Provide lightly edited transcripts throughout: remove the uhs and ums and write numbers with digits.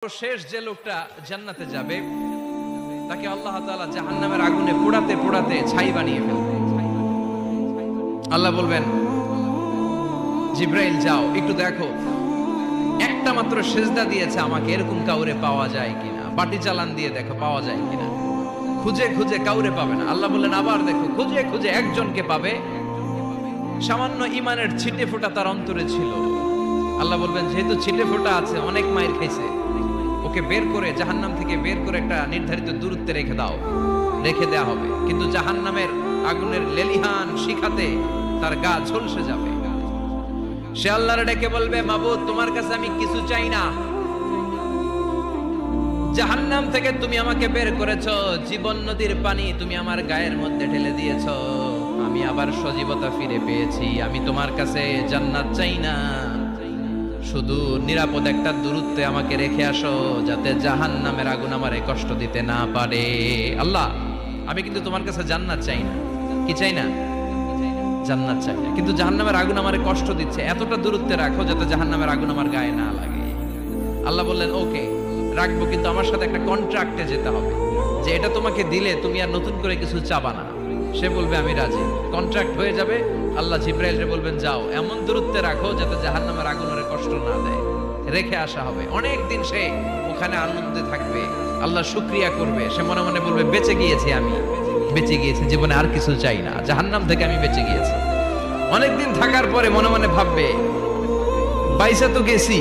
শেষ যে লোকটা জান্নাতে যাবে তাকে আল্লাহ তাআলা জাহান্নামের আগুনে পোড়াতে পোড়াতে ছাই বানিয়ে ফেলবে। আল্লাহ বলবেন, জিব্রাইল যাও একটু দেখো, একটা মাত্র সেজদা দিয়েছে আমাকে, এরকম কাউরে পাওয়া যায় কিনা। বাটি চালান দিয়ে দেখো পাওয়া যায় কিনা। খুঁজে খুঁজে কাউরে পাবে না। আল্লাহ বললেন আবার দেখো, খুঁজে খুঁজে একজনকে পাবে, সামান্য ঈমানের ছিটে ফোঁটা তার অন্তরে ছিল। আল্লাহ বলবেন, যেহেতু ছিটে ফোঁটা আছে, অনেক মাইর খাইছে, ওকে বের করে জাহান্নাম থেকে বের করে একটা নির্ধারিত দূরত্বে রেখে দাও। রেখে দেয়া হবে, কিন্তু জাহান্নামের আগুনের লেলিহান শিখাতে তার গা ঝলসে যাবে। সে আল্লাহর ডেকে বলবে, মাবুদ তোমার কাছে আমি কিছু চাই না, জাহান্নাম থেকে তুমি আমাকে বের করেছো, জীবন নদীর পানি তুমি আমার গায়ের মধ্যে ঢেলে দিয়েছো, আমি আবার সজীবতা ফিরে পেয়েছি। আমি তোমার কাছে জান্নাত চাই না, শুধু নিরাপদ একটা দূরত্বে আমাকে রেখে আসো, যাতে জাহান্নামের আগুন আমারে কষ্ট দিতে না পারে। আল্লাহ, আমি কিন্তু তোমার কাছে জান্নাত চাই না। কি চাই না? জান্নাত চাই না, কিন্তু জাহান্নামের আগুন আমারে কষ্ট দিচ্ছে, এতটা দূরত্বে রাখো যাতে জাহান্নামের আগুন আমার গায়ে না লাগে। আল্লাহ বললেন, ওকে রাখবো, কিন্তু আমার সাথে একটা কন্ট্রাক্টে যেতে হবে, যে এটা তোমাকে দিলে তুমি আর নতুন করে কিছু চাবা না। সে বলবে আমি রাজি, কন্ট্রাক্ট হয়ে যাবে। আল্লাহ জিব্রাইলকে বলবেন, যাও এমন দূরত্বে রাখো যাতে জাহান্নামের আগুন ওরে কষ্ট না দেয়। রেখে আসা হবে, অনেক দিন সে ওখানে আনন্দে থাকবে, আল্লাহ শুকরিয়া করবে। সে মনে মনে বলবে, বেঁচে গিয়েছি, আমি বেঁচে গিয়েছি, জীবনে আর কিছু চাই না, জাহান্নাম থেকে আমি বেঁচে গিয়েছি। অনেকদিন থাকার পরে মনে মনে ভাববে, বাইসা তো গেছি,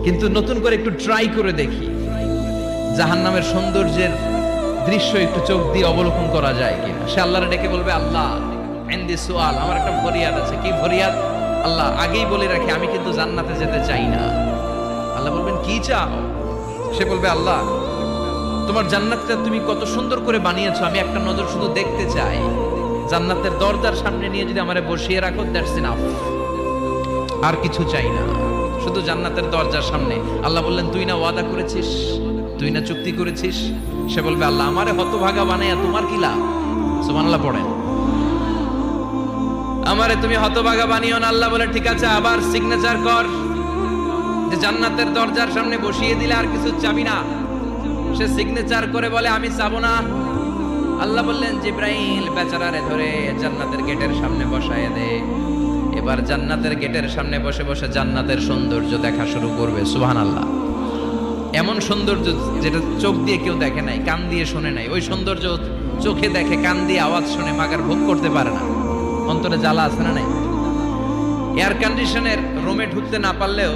কিন্তু নতুন করে একটু ট্রাই করে দেখি, জাহান্নামের সৌন্দর্যের দৃশ্য একটু চোখ দিয়ে অবলোকন করা যায় কিনা। সে আল্লাহর ডেকে বলবে, আল্লাহ ইনদি সুআল, আমার একটা ফরিয়াদ আছে। কি ফরিয়াদ? আল্লাহ আগেই বলে রাখি, আমি কিন্তু জান্নাতে যেতে চাই না। আল্লাহ বলবেন, কি চাও? সে বলবে, আল্লাহ তোমার জান্নাতটা তুমি কত সুন্দর করে বানিয়েছো, আমি একটা নজর শুধু দেখতে চাই। জান্নাতের দরজার সামনে নিয়ে যদি আমারে বসিয়ে রাখো, দ্যাটস ইনাফ, আর কিছু চাই না, শুধু জান্নাতের দরজার সামনে। আল্লাহ বললেন, তুই না ওয়াদা করেছিস, তুই না চুক্তি করেছিস। সে বলবে, আল্লাহ আমারে হতভাগা বানাইয়া তোমার কি লাভ? সুবহানাল্লাহ পড়েন, আমারে তুমি হতভাগা বানিও না। আল্লাহ বলে, ঠিক আছে, আবার সিগনেচার কর যে জান্নাতের দরজার সামনে বসিয়ে দিলে আর কিছু চাবি না। সে সিগনেচার করে বলে, আমি চাবো না। আল্লাহ বললেন, জিব্রাইল বেচারারে ধরে জান্নাতের গেটের সামনে বসায় দে। এবার জান্নাতের গেটের সামনে বসে বসে জান্নাতের সৌন্দর্য দেখা শুরু করবে। সুবহানাল্লাহ, এমন সৌন্দর্য যেটা চোখ দিয়ে কেউ দেখে নাই, কান দিয়ে শুনে নাই। ওই সৌন্দর্য চোখে দেখে, কান দিয়ে আওয়াজ শুনে মাগার ভোগ করতে পারে না। অন্তরে জ্বালা আছে না নাই? এয়ার কন্ডিশনের রুমে ঢুকতে না পারলেও,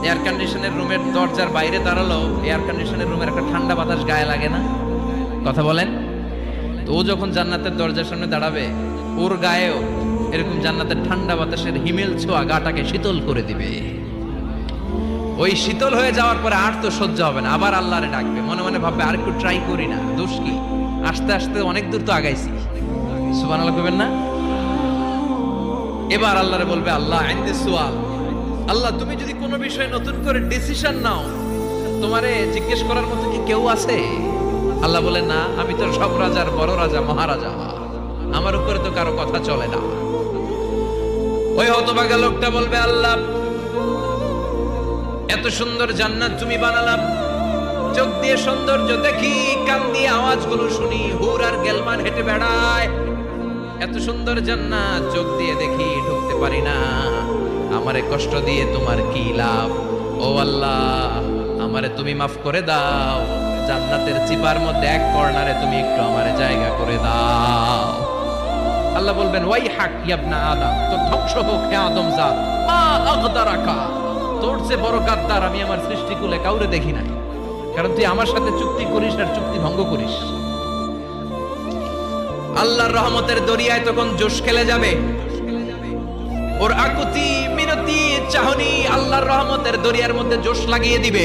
এয়ার কন্ডিশনের রুমের দরজার বাইরে দাঁড়ালো, এয়ার কন্ডিশনের রুমের একটা ঠান্ডা বাতাস গায়ে লাগে না? কথা বলেন তো। ও যখন জান্নাতের দরজার সামনে দাঁড়াবে, ওর গায়েও এরকম জান্নাতের ঠান্ডা বাতাসের হিমেল ছোঁয়া গাটাকে শীতল করে দিবে। ওই শীতল হয়ে যাওয়ার পরে আর তো সহ্য হবে না, আবার আল্লাহরে ডাকবে, মনে মনে ভাববে, আর একটু ট্রাই করি না, দোষ কি, আস্তে আস্তে অনেক দূর তো আগাইছি। সুবহানাল্লাহ কইবেন না? এবার আল্লাহরে বলবে, আল্লাহ ইনদি সুআল, আল্লাহ তুমি যদি কোনো বিষয়ে নতুন করে ডিসিশন নাও, তোমারে জিজ্ঞেস করার মতো কি কেউ আছে? আল্লাহ বলে, না, আমি তো সব রাজার বড় রাজা, মহারাজা, আমার উপরে তো কারো কথা চলে না। ওই হতভাগা লোকটা বলবে, আল্লাহ এত সুন্দর জান্নাত তুমি বানালাম, চোখ দিয়ে সৌন্দর্য দেখি, কান দিয়ে আওয়াজগুলো শুনি, হুর আর গেলমান হেঁটে বেড়ায়, এত সুন্দর জান্নাত চোখ দিয়ে দেখি, ঢুকতে পারি না, আমারে কষ্ট দিয়ে তোমার কি লাভ? ও আল্লাহ, আমারে তুমি মাফ করে দাও, জান্নাতের চিপার মধ্যে এক কর্নারে তুমি একটু আমারে জায়গা করে দাও। আল্লাহ বলবেন, ওয়াই হাক ইবনা আদম, তোর ধ্বংস হোক হে আদম জাত, মা আগদারাকা, তোর চেয়ে বড় গাদ্দার আমি আমার সৃষ্টিকুলে কাউরে দেখি নাই, কারণ তুই আমার সাথে চুক্তি করিস আর চুক্তি ভঙ্গ করিস। আল্লাহর রহমতের দরিয়ায় তখন জোশ খেলে যাবে, ওর আকুতি মিনতি চাহনি আল্লাহর রহমতের দরিয়ার মধ্যে জোশ লাগিয়ে দিবে।